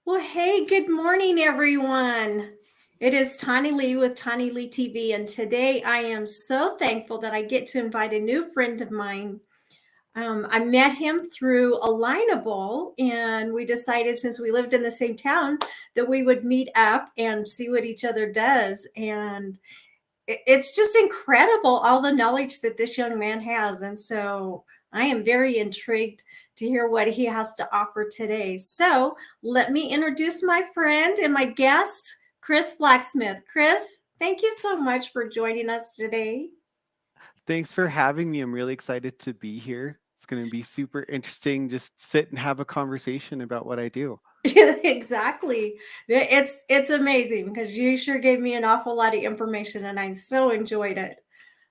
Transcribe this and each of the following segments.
Well, hey, good morning, everyone. It is Tani Lee with Tani Lee TV, and today I am so thankful that I get to invite a new friend of mine. I met him through Alignable, and we decided since we lived in the same town that we would meet up and see what each other does. And it's just incredible all the knowledge that this young man has. And so I am very intrigued to hear what he has to offer today. So let me introduce my friend and my guest, Kris Blacksmith. Kris, thank you so much for joining us today. Thanks for having me. I'm really excited to be here. It's going to be super interesting. Just sit and have a conversation about what I do. Exactly. It's amazing because you sure gave me an awful lot of information and I so enjoyed it.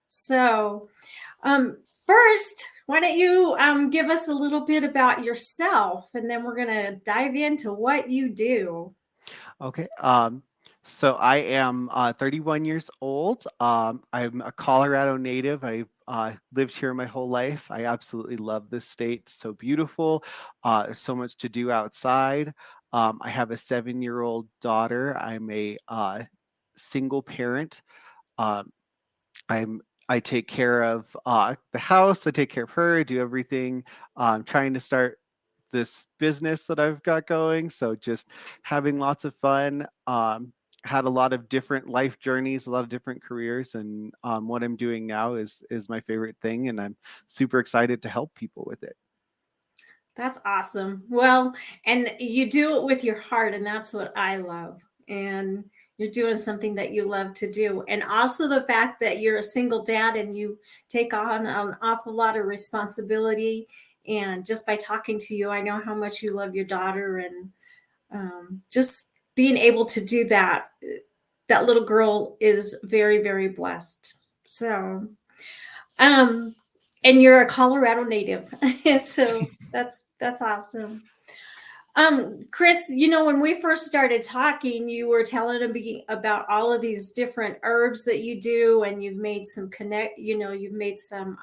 So, Um, first, why don't you give us a little bit about yourself, and then we're gonna dive into what you do. Okay. So I am 31 years old. I'm a Colorado native. I've lived here my whole life. I absolutely love this state. It's so beautiful. There's so much to do outside. I have a 7-year-old daughter. I'm a single parent. Um, I take care of the house. I take care of her. I do everything. Trying to start this business that I've got going. So just having lots of fun. Had a lot of different life journeys, a lot of different careers, and what I'm doing now is my favorite thing, and I'm super excited to help people with it. That's awesome. Well, and you do it with your heart, and that's what I love. And you're doing something that you love to do. And also the fact that you're a single dad and you take on an awful lot of responsibility. And just by talking to you, I know how much you love your daughter and just being able to do that. That little girl is very, very blessed. So, um, and you're a Colorado native, so that's awesome. Kris, when we first started talking, you were telling me about all of these different herbs that you do, and you've made some connect. You've made some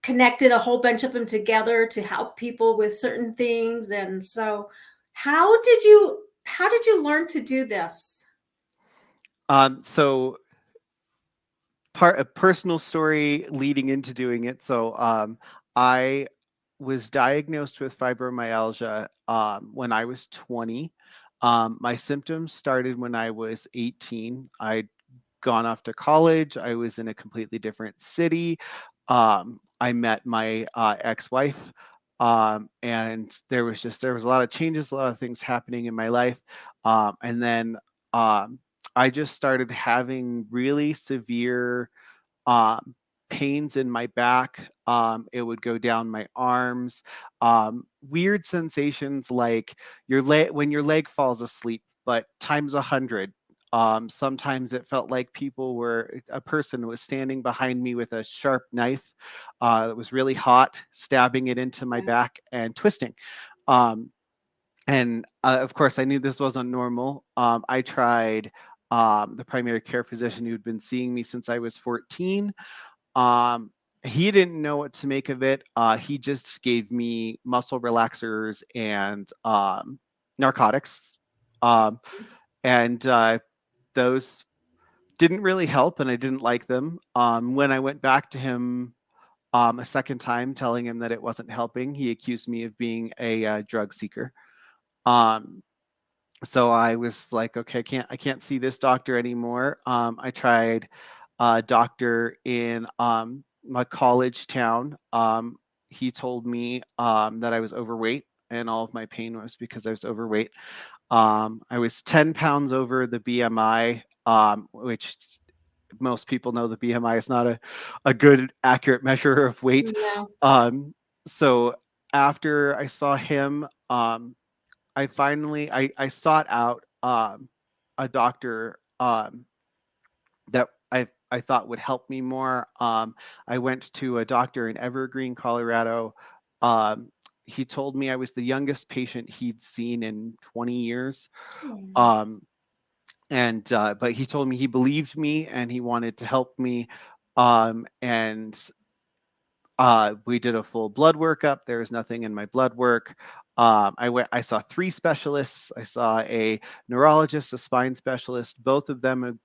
connected a whole bunch of them together to help people with certain things. And so, how did you learn to do this? So part a personal story leading into doing it. So I was diagnosed with fibromyalgia when I was 20. My symptoms started when I was 18. I'd gone off to college. I was in a completely different city. I met my ex-wife, and there was a lot of changes, a lot of things happening in my life, and then um, I just started having really severe um, pains in my back. It would go down my arms. Weird sensations like your leg when your leg falls asleep, but times 100. Sometimes it felt like a person was standing behind me with a sharp knife that was really hot, stabbing it into my back and twisting. Um, and of course, I knew this wasn't normal. I tried the primary care physician who'd been seeing me since I was 14. um, he didn't know what to make of it. He just gave me muscle relaxers and narcotics. Um, and those didn't really help, and I didn't like them. When I went back to him a second time, telling him that it wasn't helping, he accused me of being a drug seeker. Um, so I was like, okay, I can't see this doctor anymore. I tried a doctor in my college town. He told me that I was overweight, and all of my pain was because I was overweight. I was 10 pounds over the BMI, which most people know the BMI is not a good, accurate measure of weight. No. Um, so after I saw him, I sought out a doctor that I thought would help me more. I went to a doctor in Evergreen, Colorado. Um, he told me I was the youngest patient he'd seen in 20 years. Um, and But he told me he believed me and he wanted to help me. And We did a full blood workup. There was nothing in my blood work. I saw three specialists. I saw a neurologist, a spine specialist. Both of them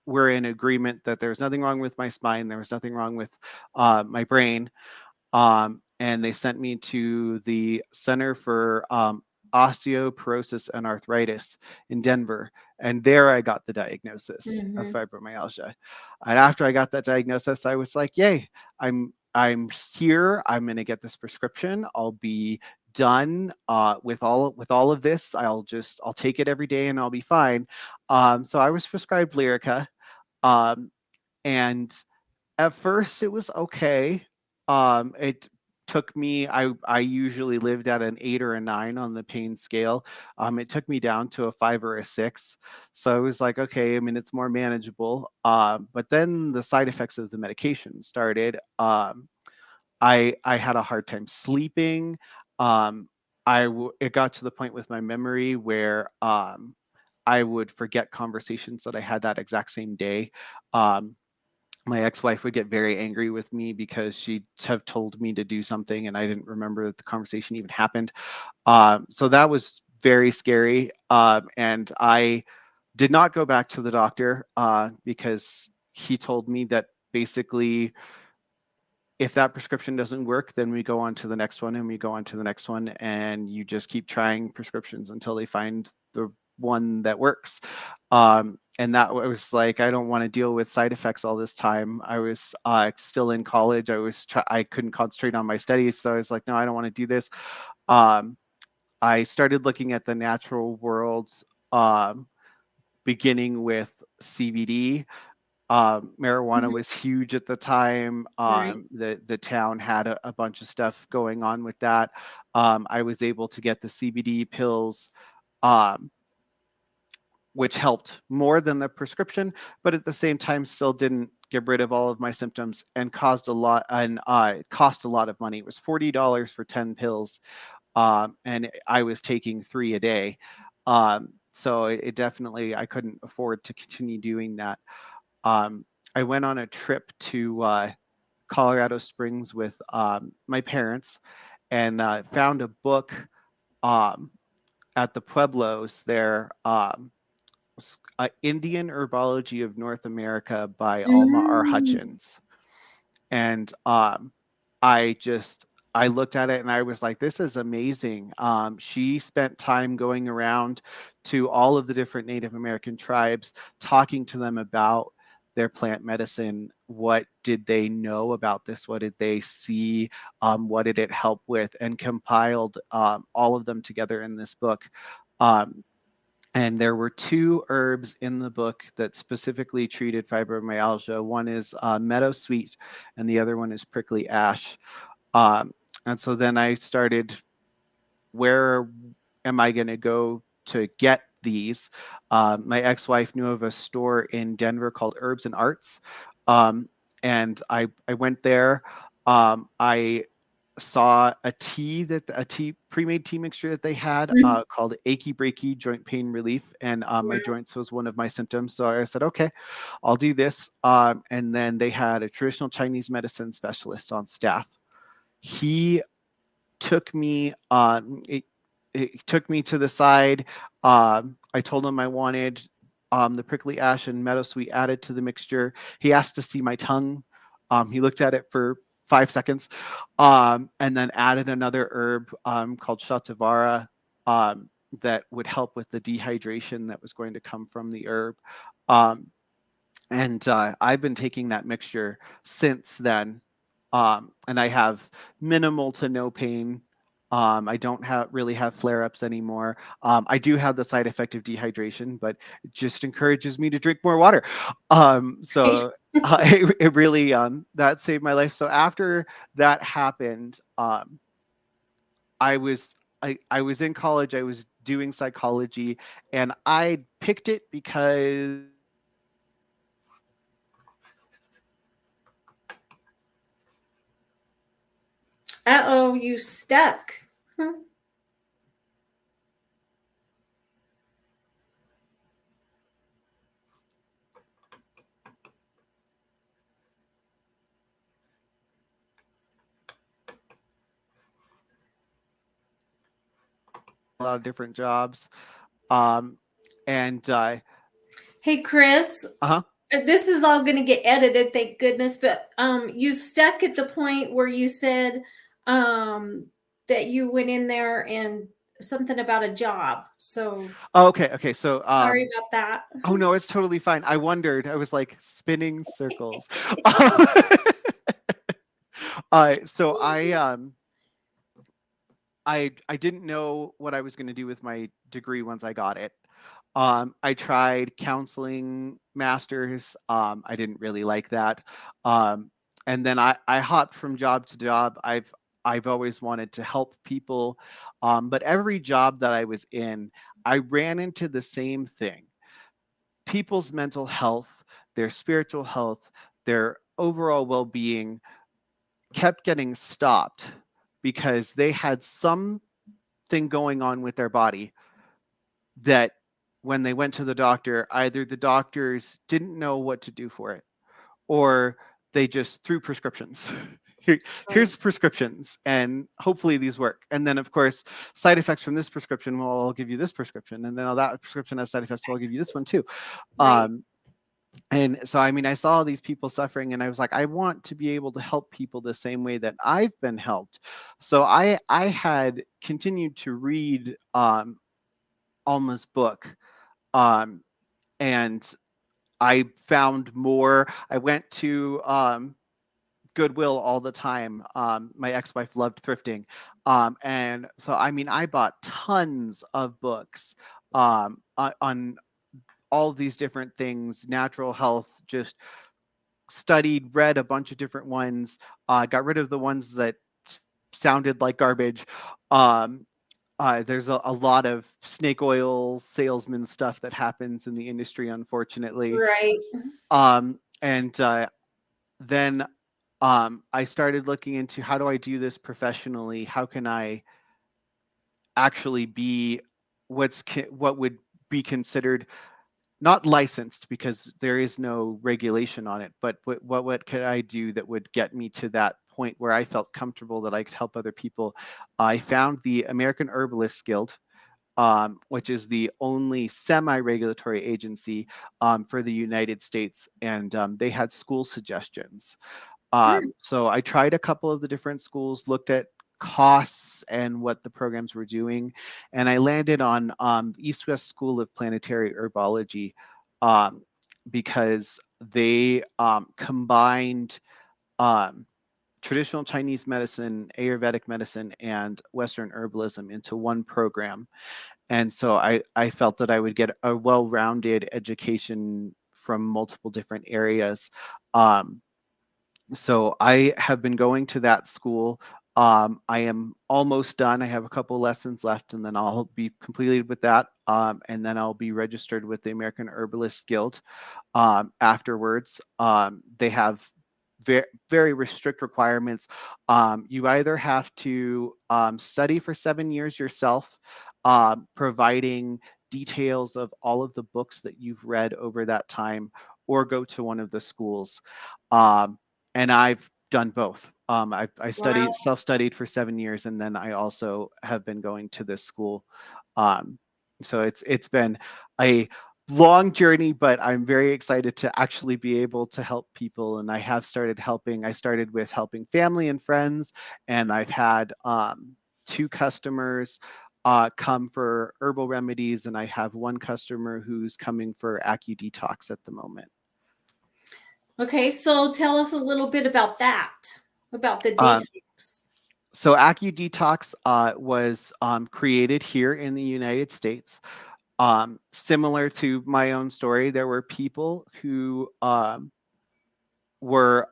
were in agreement that there was nothing wrong with my spine. There was nothing wrong with my brain. And they sent me to the Center for Osteoporosis and Arthritis in Denver. And there I got the diagnosis of Hmm. fibromyalgia. And after I got that diagnosis, I was like, yay, I'm here. I'm going to get this prescription. I'll be done with all of this. I'll take it every day and I'll be fine. So I was prescribed Lyrica. Um, and at first it was okay. It took me I usually lived at an 8 or a 9 on the pain scale. It took me down to a 5 or a 6. So I was like, okay, I mean it's more manageable. But then the side effects of the medication started. I had a hard time sleeping. Um, it got to the point with my memory where I would forget conversations that I had that exact same day. Um, my ex-wife would get very angry with me because she'd have told me to do something and I didn't remember that the conversation even happened. So that was very scary. And I did not go back to the doctor because he told me that basically if that prescription doesn't work, then we go on to the next one and we go on to the next one, and you just keep trying prescriptions until they find the one that works. And that was like, I don't want to deal with side effects all this time. I was still in college. I couldn't concentrate on my studies, so I was like, no, I don't want to do this. Um, I started looking at the natural worlds, um, beginning with CBD. Marijuana Hmm. was huge at the time. Right. The town had a bunch of stuff going on with that. I was able to get the CBD pills, um, which helped more than the prescription, but at the same time still didn't get rid of all of my symptoms and caused a lot and cost a lot of money. It was $40 for 10 pills, and I was taking 3 a day. So it definitely I couldn't afford to continue doing that. um, I went on a trip to Colorado Springs with my parents and found a book um, at the Pueblos there, Indian Herbology of North America by Alma R. Mm. Hutchins. And I just I looked at it and I was like, this is amazing. She spent time going around to all of the different Native American tribes, talking to them about their plant medicine. What did they know about this? What did they see? What did it help with? And compiled all of them together in this book. Um, and there were two herbs in the book that specifically treated fibromyalgia. One is meadowsweet, and the other one is prickly ash. Um, and so then I started, where am I going to go to get these? My ex-wife knew of a store in Denver called Herbs and Arts, um, and I went there. I saw a tea pre-made tea mixture that they had Mhm. called achy breaky joint pain relief, and my Yeah. joints was one of my symptoms. So I said, okay, I'll do this. And then they had a traditional Chinese medicine specialist on staff. He took me it took me to the side. I told him I wanted the prickly ash and meadowsweet added to the mixture. He asked to see my tongue. He looked at it for 5 seconds, and then added another herb called Shatavara, that would help with the dehydration that was going to come from the herb. Um, and I've been taking that mixture since then, and I have minimal to no pain. I don't really have flare-ups anymore. I do have the side effect of dehydration, but it just encourages me to drink more water. Right. So it really that saved my life. So after that happened, I was I was in college. I was doing psychology, and I picked it because Uh-oh, you stuck. Huh. a lot of different jobs. Um, and Hey, Kris, uh-huh. this is all going to get edited, thank goodness. But you stuck at the point where you said um, that you went in there and something about a job. So Oh, okay, okay. So sorry about that. oh no, it's totally fine. I wondered. I was like spinning circles. So I didn't know what I was going to do with my degree once I got it. I tried counseling masters. I didn't really like that. Um, and then I hopped from job to job. I've always wanted to help people, but every job that I was in, I ran into the same thing: people's mental health, their spiritual health, their overall well-being kept getting stopped because they had something going on with their body that when they went to the doctor, either the doctors didn't know what to do for it or they just threw prescriptions. Right. Here's prescriptions, and hopefully these work. And then, of course, side effects from this prescription, well, I'll give you this prescription. And then that prescription has side effects, well, I'll give you this one too. Right. Um, and so, I mean, I saw these people suffering, and I was like, I want to be able to help people the same way that I've been helped. So I had continued to read Alma's book, um, and I found more. I went to Goodwill all the time. My ex-wife loved thrifting, and so I mean, I bought tons of books on all of these different things, natural health, just studied, read a bunch of different ones, got rid of the ones that sounded like garbage. Um, there's a lot of snake oil salesman stuff that happens in the industry, unfortunately. Right. And then I started looking into, how do I do this professionally? How can I actually be what would be considered not licensed, because there is no regulation on it, but what could I do that would get me to that point where I felt comfortable that I could help other people? I found the American Herbalists Guild, which is the only semi-regulatory agency for the United States, and they had school suggestions. Hmm. So I tried a couple of the different schools, looked at costs and what the programs were doing, and I landed on East West School of Planetary Herbology, um, because they combined um, traditional Chinese medicine, Ayurvedic medicine, and Western herbalism into one program. And so I felt that I would get a well-rounded education from multiple different areas. Um, so I have been going to that school. I am almost done. I have a couple lessons left, and then I'll be completed with that. And then I'll be registered with the American Herbalist Guild afterwards. They have very strict requirements. You either have to study for 7 years yourself, providing details of all of the books that you've read over that time, or go to one of the schools. Um, and I've done both. I Wow. studied self-studied for 7 years, and then I also have been going to this school. Um, so it's been a long journey, but I'm very excited to actually be able to help people. And I have started helping. I started with helping family and friends, and I've had two customers come for herbal remedies, and I have one customer who's coming for AccuDetox at the moment. Okay, so tell us a little bit about that, about the Um, detox. so AccuDetox was created here in the United States. Similar to my own story, there were people who were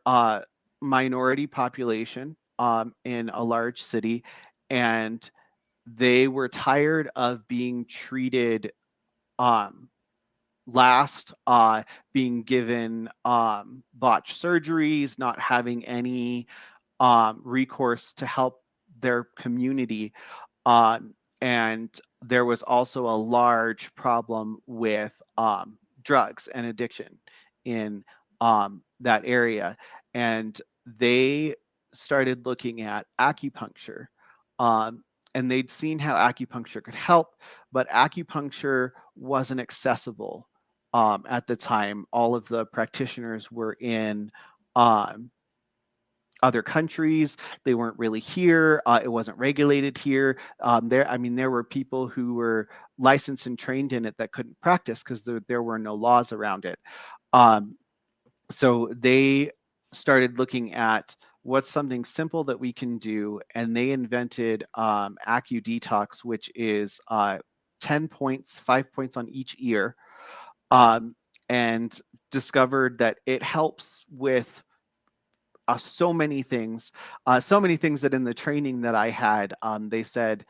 minority population in a large city, and they were tired of being treated um, last, being given botched surgeries, not having any recourse to help their community. And there was also a large problem with drugs and addiction in that area. And they started looking at acupuncture. Um, and they'd seen how acupuncture could help, but acupuncture wasn't accessible at the time. All of the practitioners were in um, other countries. They weren't really here. It wasn't regulated here. I mean, there were people who were licensed and trained in it that couldn't practice because there were no laws around it. Um, so they started looking at what's something simple that we can do, and they invented AcuDetox, which is 10 points, 5 points on each ear, um, and discovered that it helps with so many things that in the training that I had, they said,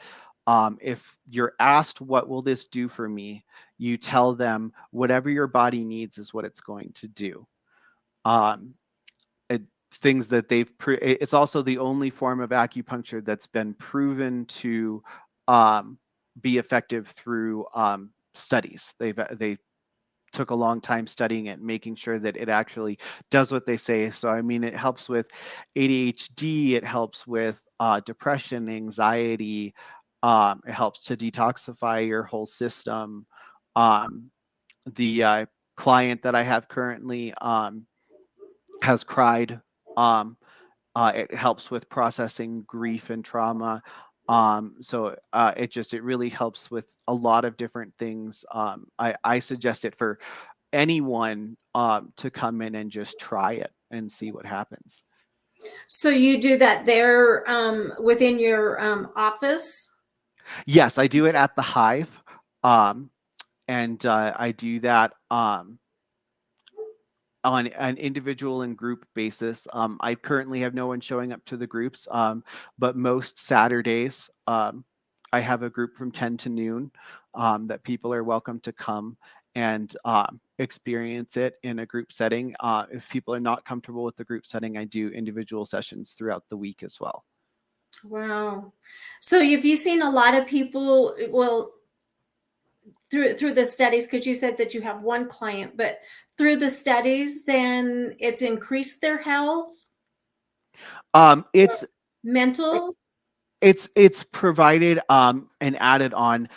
if you're asked, what will this do for me? You tell them whatever your body needs is what it's going to do. Um, it, things that it's also the only form of acupuncture that's been proven to be effective through studies. They took a long time studying it, making sure that it actually does what they say. So, I mean, it helps with ADHD, it helps with depression, anxiety, it helps to detoxify your whole system. Um, the client that I have currently has cried. Um, it helps with processing grief and trauma. It really helps with a lot of different things. I suggest it for anyone to come in and just try it and see what happens. So you do that there within your office? Yes, I do it at the Hive, um, and I do that on an individual and group basis. I currently have no one showing up to the groups, but most Saturdays, I have a group from 10 to noon that people are welcome to come and experience it in a group setting. If people are not comfortable with the group setting, I do individual sessions throughout the week as well. Wow. So have you seen a lot of people, well, through the studies, because you said that you have one client, but through the studies, then it's increased their health, It's mental? it's provided and added on.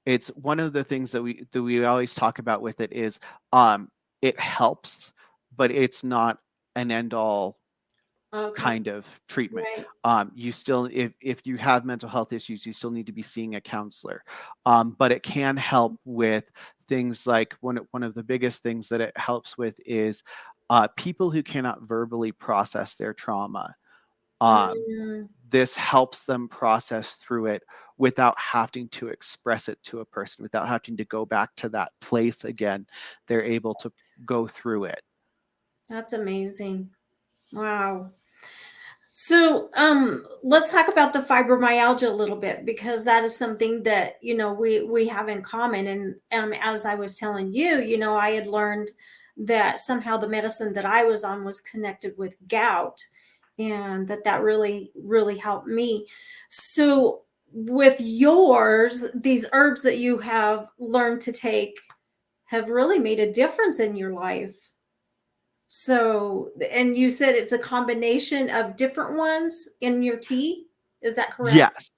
It's one of the things that we always talk about with it is um, it helps, but it's not an end all Okay, kind of treatment. right. You still, if you have mental health issues, you still need to be seeing a counselor. But it can help with things like one of the biggest things that it helps with is people who cannot verbally process their trauma. Um, Mm, this helps them process through it without having to express it to a person, without having to go back to that place again. They're able to go through it. that's amazing. Wow. So, let's talk about the fibromyalgia a little bit because that is something that we have in common. And as I was telling you, I had learned that somehow the medicine that I was on was connected with gout, and that really helped me. So, with yours, these herbs that you have learned to take have really made a difference in your life. So, and you said it's a combination of different ones in your tea? Is that correct? Yes.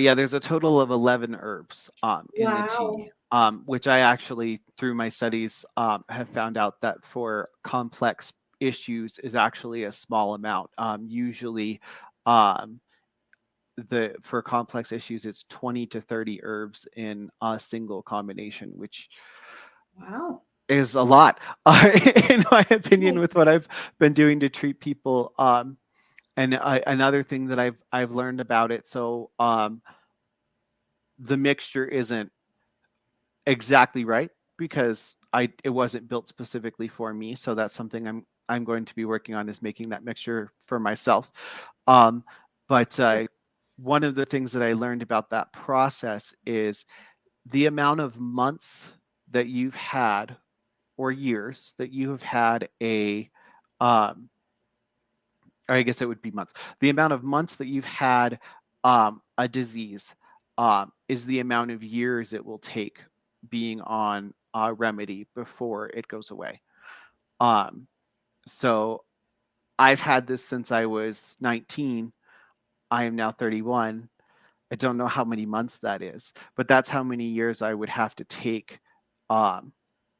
Yeah, there's a total of 11 herbs in the tea, Wow. which I actually, through my studies, have found out that for complex issues is actually a small amount. Usually, um, for complex issues, it's 20 to 30 herbs in a single combination, which Wow. is a lot, in my opinion, with Right. what I've been doing to treat people. Another thing that I've learned about it, so the mixture isn't exactly right because it wasn't built specifically for me. So that's something I'm going to be working on, is making that mixture for myself. Um, but one of the things that I learned about that process is the amount of months that you've had, or years that you have had um, or I guess it would be months. The amount of months that you've had a disease is the amount of years it will take being on a remedy before it goes away. Um, so I've had this since I was 19. I am now 31. I don't know how many months that is, but that's how many years I would have to take um,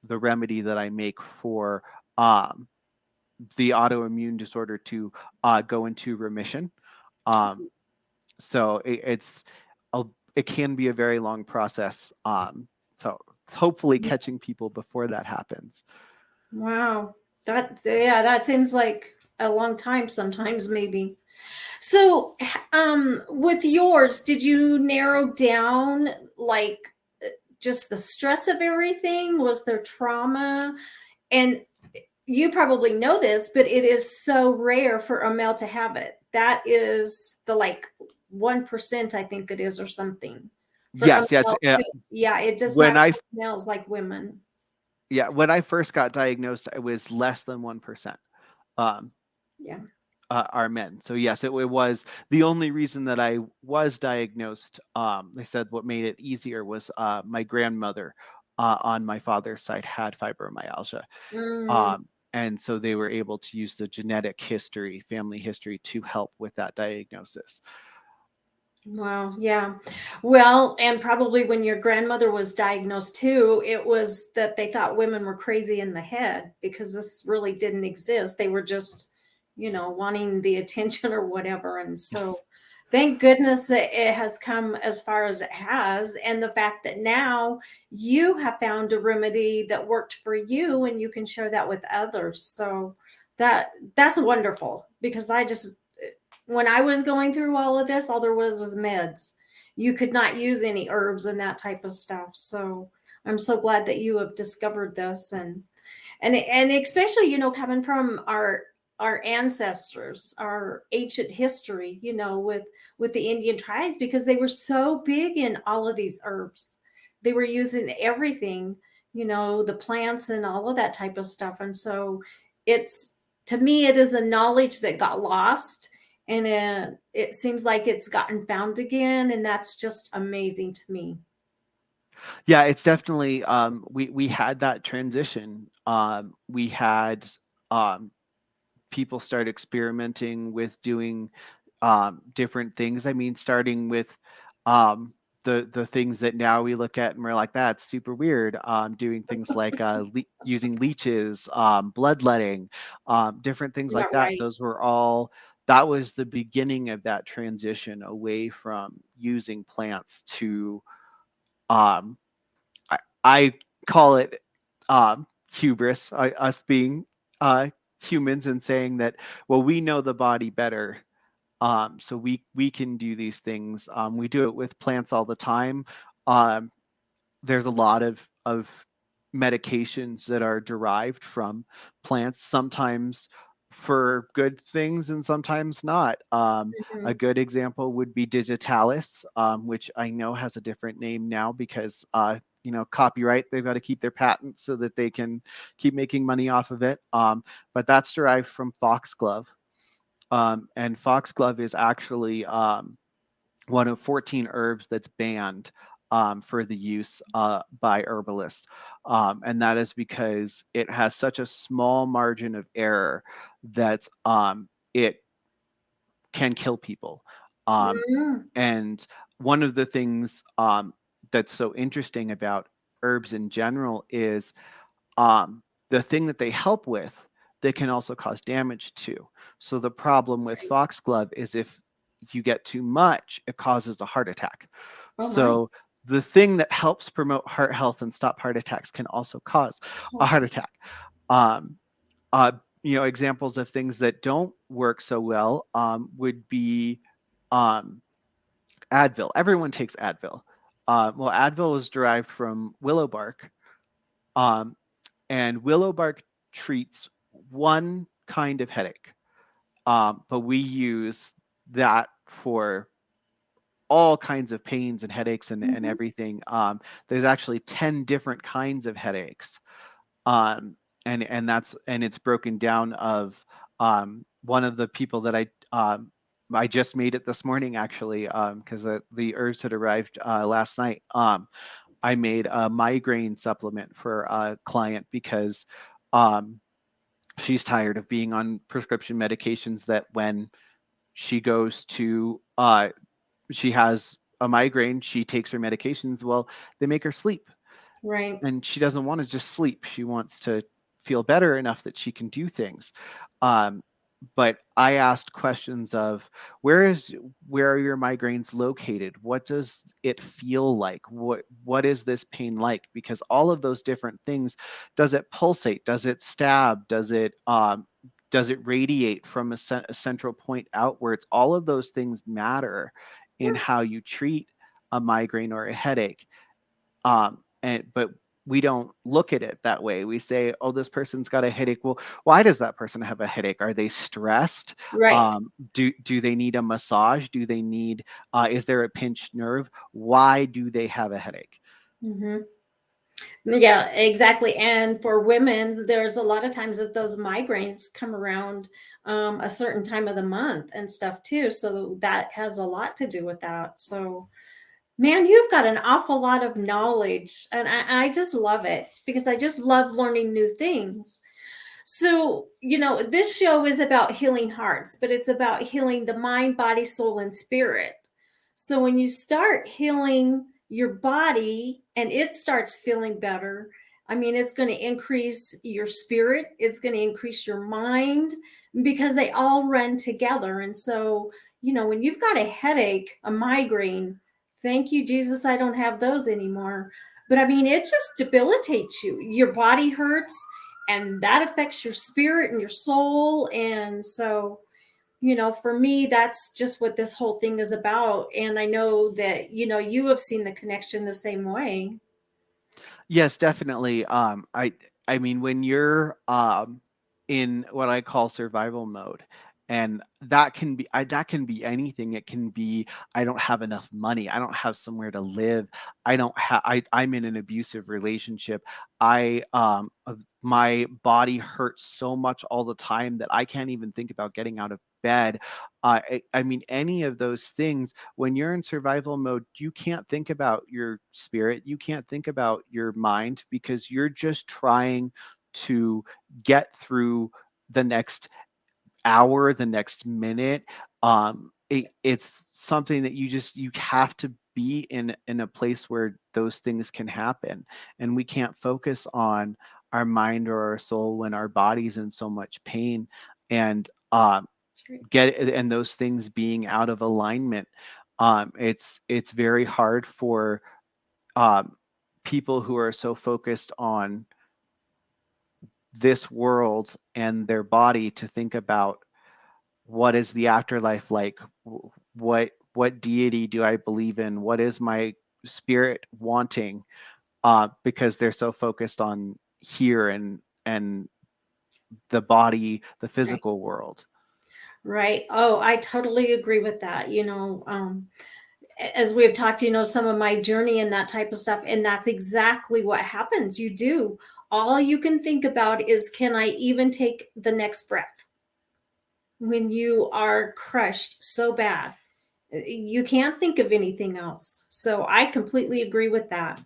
the remedy that I make for um, the autoimmune disorder to go into remission. Um, so it can be a very long process. So hopefully catching people before that happens. Wow. Yeah, that seems like a long time sometimes maybe. So, with yours, did you narrow down like just the stress of everything? Was there trauma? And you probably know this, but it is so rare for a male to have it. That is the like 1%, I think it is, or something. For a Yes, yeah, male to, yeah, it does not when I affect males like women. yeah, when I first got diagnosed, it was less than 1%. Um, Yeah. are men. So yes, it was the only reason that I was diagnosed. They said what made it easier was my grandmother on my father's side had fibromyalgia, Mm. and so they were able to use the genetic history, family history, to help with that diagnosis. Wow, yeah. Well, and probably when your grandmother was diagnosed too, it was that they thought women were crazy in the head because this really didn't exist. They were just, wanting the attention or whatever. And Yes. so thank goodness that it has come as far as it has. And the fact that now you have found a remedy that worked for you and you can share that with others. So that's wonderful because I just when I was going through all of this, all there was meds. You could not use any herbs and that type of stuff. So I'm so glad that you have discovered this and especially coming from our ancestors, our ancient history, with the Indian tribes because they were so big in all of these herbs. They were using everything, the plants and all of that type of stuff. And so it's to me it is a knowledge that got lost and it seems like it's gotten found again and that's just amazing to me. Yeah, it's definitely we had that transition. We had um, people start experimenting with doing different things. I mean, starting with um, the things that now we look at and we're like, that's super weird. Doing things like using leeches, bloodletting, different things Yeah, like that. right. Those were all. That was the beginning of that transition away from using plants to um, I call it hubris, us being uh, humans and saying that, well, we know the body better, so we can do these things. We do it with plants all the time. Um, there's a lot of medications that are derived from plants, sometimes for good things and sometimes not. A Mhm. good example would be digitalis, which I know has a different name now because copyright. They've got to keep their patents so that they can keep making money off of it. But that's derived from foxglove, and foxglove is actually one of 14 herbs that's banned for the use by herbalists. And that is because it has such a small margin of error that it can kill people. Um, Mm. and one of the things that's so interesting about herbs in general is the thing that they help with, they can also cause damage to. So the problem with Right. foxglove is if you get too much, it causes a heart attack. Oh my. So the thing that helps promote heart health and stop heart attacks can also cause a heart Awesome. attack. Um, uh, examples of things that don't work so well would be um, Advil. Everyone takes Advil. Well, Advil is derived from willow bark, um, and willow bark treats one kind of headache, but we use that for all kinds of pains and headaches and Mhm. everything. There's actually 10 different kinds of headaches, um, and it's broken down of one of the people that I just made it this morning actually because the herbs had arrived last night. I made a migraine supplement for a client because um, she's tired of being on prescription medications that when she goes to she has a migraine, she takes her medications. Well, they make her sleep, Right. and she doesn't want to just sleep. She wants to feel better enough that she can do things. Um, but I asked questions of where is where are your migraines located? What does it feel like? What is this pain like? Because all of those different things, does it pulsate? Does it stab? Does it radiate from a central point outwards? All of those things matter in how you treat a migraine or a headache. And but we don't look at it that way. We say, oh, this person's got a headache. Well, why does that person have a headache? Are they stressed? Right. Do they need a massage? Do they need is there a pinched nerve? Why do they have a headache? Hmm. Yeah, exactly. And for women, there's a lot of times that those migraines come around a certain time of the month and stuff too. So that has a lot to do with that. So, man, you've got an awful lot of knowledge, and I just love it because I just love learning new things. So, this show is about healing hearts, but it's about healing the mind, body, soul, and spirit. So, when you start healing your body and it starts feeling better, I mean, it's going to increase your spirit, it's going to increase your mind because they all run together. And so, when you've got a headache, a migraine, thank you, Jesus, I don't have those anymore. But I mean, it just debilitates you. Your body hurts, and that affects your spirit and your soul. And so, for me, that's just what this whole thing is about. And I know that, you have seen the connection the same way. Yes, definitely. I mean, when you're in what I call survival mode, and that can be anything. It can be I don't have enough money, I don't have somewhere to live, I'm in an abusive relationship. My body hurts so much all the time that I can't even think about getting out of bed. I mean, any of those things, when you're in survival mode, you can't think about your spirit, you can't think about your mind, because you're just trying to get through the next hour, the next minute. It's something that you have to be in a place where those things can happen, and we can't focus on our mind or our soul when our body's in so much pain, and That's great. those things being out of alignment. It's very hard for um, people who are so focused on this world and their body to think about what is the afterlife like. What deity do I believe in? What is my spirit wanting? Because they're so focused on here and the body, the Right. physical world. Right. Oh, I totally agree with that. As we have talked, some of my journey and that type of stuff, and that's exactly what happens. You do. All you can think about is, can I even take the next breath? When you are crushed so bad, you can't think of anything else. So I completely agree with that.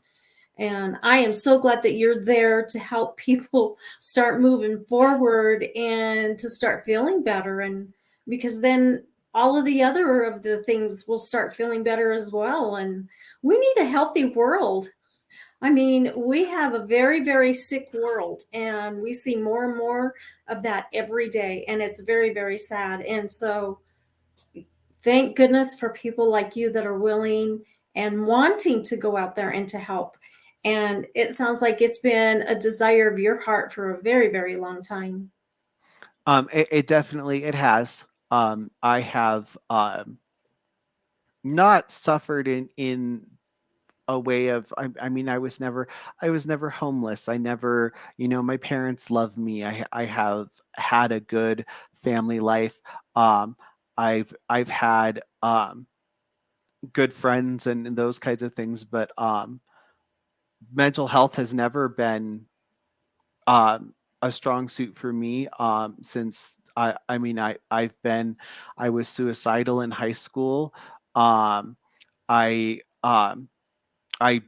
And I am so glad that you're there to help people start moving forward and to start feeling better. And because then all of the other of the things will start feeling better as well. And we need a healthy world. I mean, we have a very, very sick world, and we see more and more of that every day. And it's very, very sad. And so, thank goodness for people like you that are willing and wanting to go out there and to help. And it sounds like it's been a desire of your heart for a very, very long time. It definitely it has. I have not suffered in a way of I mean I was never homeless. I never, my parents love me. I have had a good family life. um I've had good friends and those kinds of things, but mental health has never been a strong suit for me. Since I mean I was suicidal in high school. um I I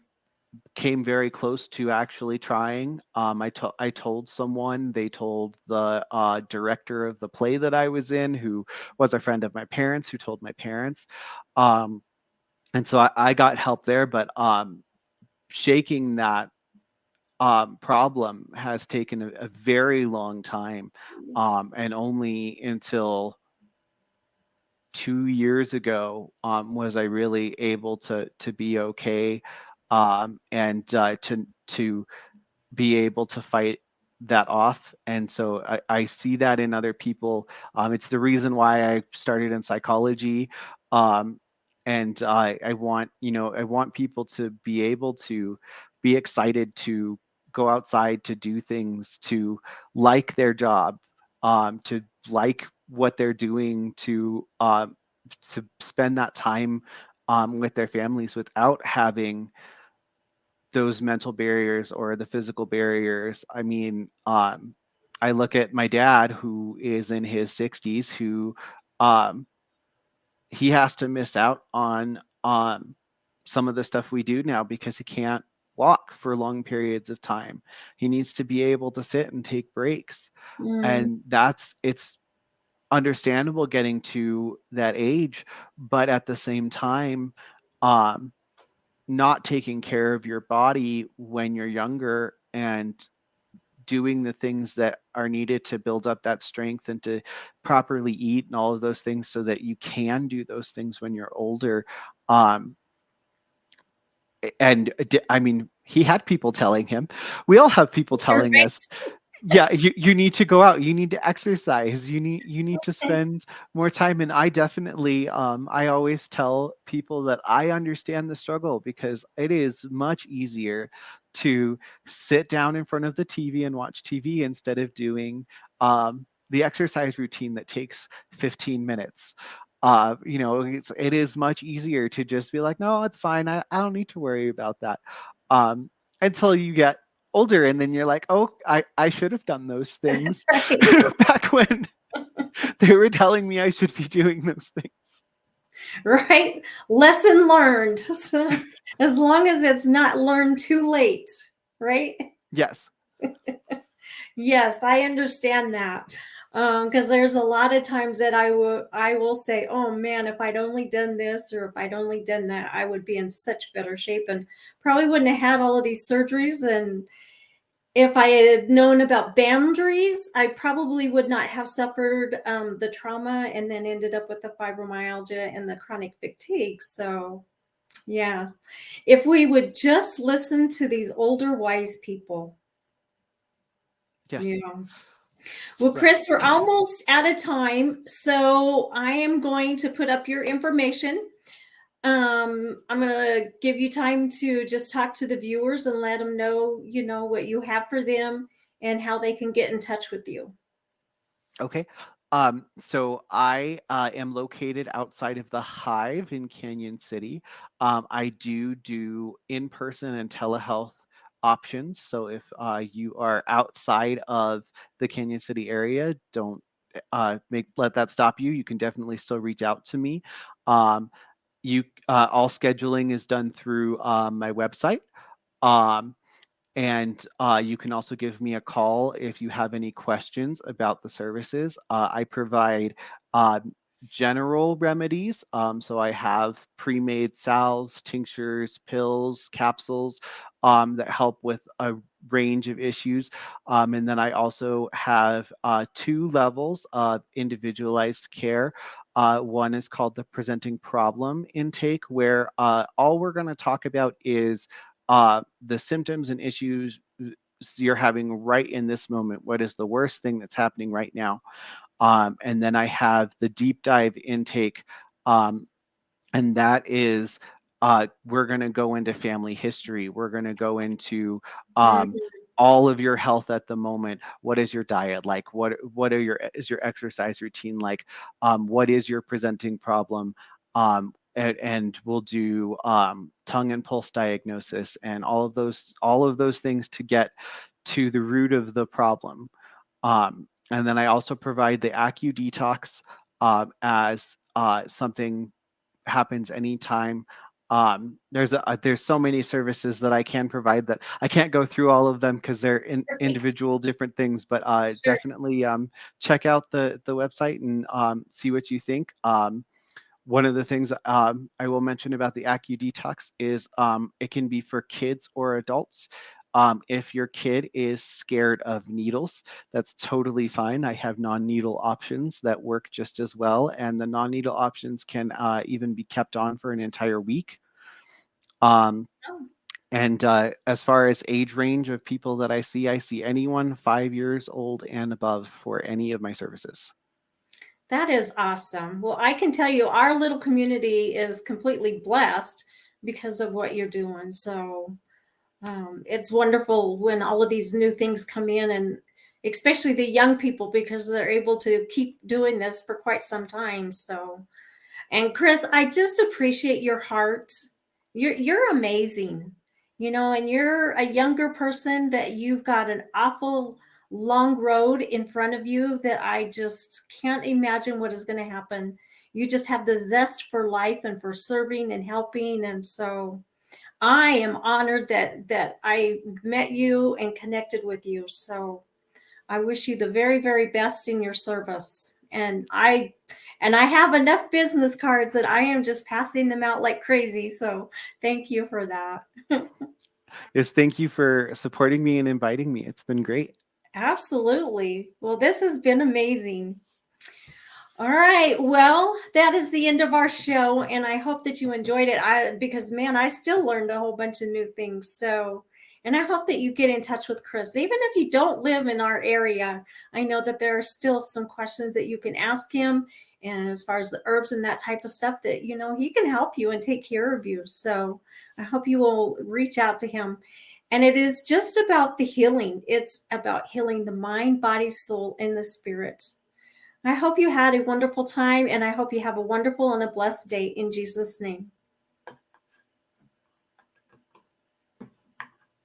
came very close to actually trying. I told someone. They told the director of the play that I was in, who was a friend of my parents, who told my parents. Um, And so I got help there, but shaking that problem has taken a very long time, and only until 2 years ago was I really able to be okay, and to be able to fight that off. And so I see that in other people. It's the reason why I started in psychology. Um, and I want, I want people to be able to be excited to go outside, to do things, to like their job, to like what they're doing, to spend that time with their families without having those mental barriers or the physical barriers. I mean, I look at my dad who is in his 60s, who um, he has to miss out on some of the stuff we do now because he can't walk for long periods of time. He needs to be able to sit and take breaks. Mm, And it's understandable getting to that age, but at the same time, um, not taking care of your body when you're younger and doing the things that are needed to build up that strength and to properly eat and all of those things so that you can do those things when you're older. Um, I mean, he had people telling him, we all have people telling us, right. yeah, you need to go out, you need to exercise, you need to spend more time. And I definitely I always tell people that I understand the struggle, because it is much easier to sit down in front of the TV and watch TV instead of doing the exercise routine that takes 15 minutes. It is much easier to just be like, no, it's fine, I don't need to worry about that, um until you get older, and then you're like, oh, I should have done those things Right. back when they were telling me I should be doing those things. Right. Lesson learned. So, as long as it's not learned too late, right? Yes. Yes, I understand that. Because there's a lot of times that I will say, "Oh man, if I'd only done this or if I'd only done that, I would be in such better shape and probably wouldn't have had all of these surgeries. And if I had known about boundaries, I probably would not have suffered the trauma and then ended up with the fibromyalgia and the chronic fatigue." So, yeah, if we would just listen to these older wise people. Yes. Yeah. Well, Yes. Kris, we're almost out of time, so I am going to put up your information. I'm going to give you time to just talk to the viewers and let them know, what you have for them and how they can get in touch with you. Okay. So I am located outside of the Hive in Canyon City. I do in-person and telehealth options. So if you are outside of the Canyon City area, don't make let that stop you. You can definitely still reach out to me. Um, all scheduling is done through my website. Um, and you can also give me a call if you have any questions about the services. I provide uh, general remedies. So I have pre made salves, tinctures, pills, capsules that help with a range of issues. And then I also have two levels of individualized care. One is called the presenting problem intake, where all we're going to talk about is the symptoms and issues you're having right in this moment. What is the worst thing that's happening right now? And then I have the deep dive intake, um, and that is we're going to go into family history. We're going to go into um, Mhm. all of your health at the moment. What is your diet like? Is your exercise routine like? What is your presenting problem? And we'll do tongue and pulse diagnosis and all of those things to get to the root of the problem. And then I also provide the Acu Detox as something happens anytime. There's so many services that I can provide that I can't go through all of them because they're Right. individual different things. But Sure. definitely check out the website and see what you think. One of the things I will mention about the AccuDetox is it can be for kids or adults. If your kid is scared of needles, that's totally fine. I have non-needle options that work just as well, and the non-needle options can even be kept on for an entire week. Um, Oh, and as far as age range of people that I see anyone 5 years old and above for any of my services. that is awesome. Well, I can tell you our little community is completely blessed because of what you're doing. So it's wonderful when all of these new things come in, and especially the young people, because they're able to keep doing this for quite some time. So, and Kris, I just appreciate your heart. You're amazing, and you're a younger person that you've got an awful long road in front of you that I just can't imagine what is going to happen. You just have the zest for life and for serving and helping, and so I am honored that I met you and connected with you. So I wish you the very, very best in your service. And I have enough business cards that I am just passing them out like crazy. So thank you for that. Is thank you for supporting me and inviting me. It's been great. Absolutely. Well, this has been amazing. All right. Well, that is the end of our show, and I hope that you enjoyed it. Because man, I still learned a whole bunch of new things. So, and I hope that you get in touch with Kris, even if you don't live in our area. I know that there are still some questions that you can ask him, and as far as the herbs and that type of stuff, that he can help you and take care of you. So, I hope you will reach out to him. And it is just about the healing. It's about healing the mind, body, soul, and the spirit. I hope you had a wonderful time, and I hope you have a wonderful and a blessed day in Jesus' name.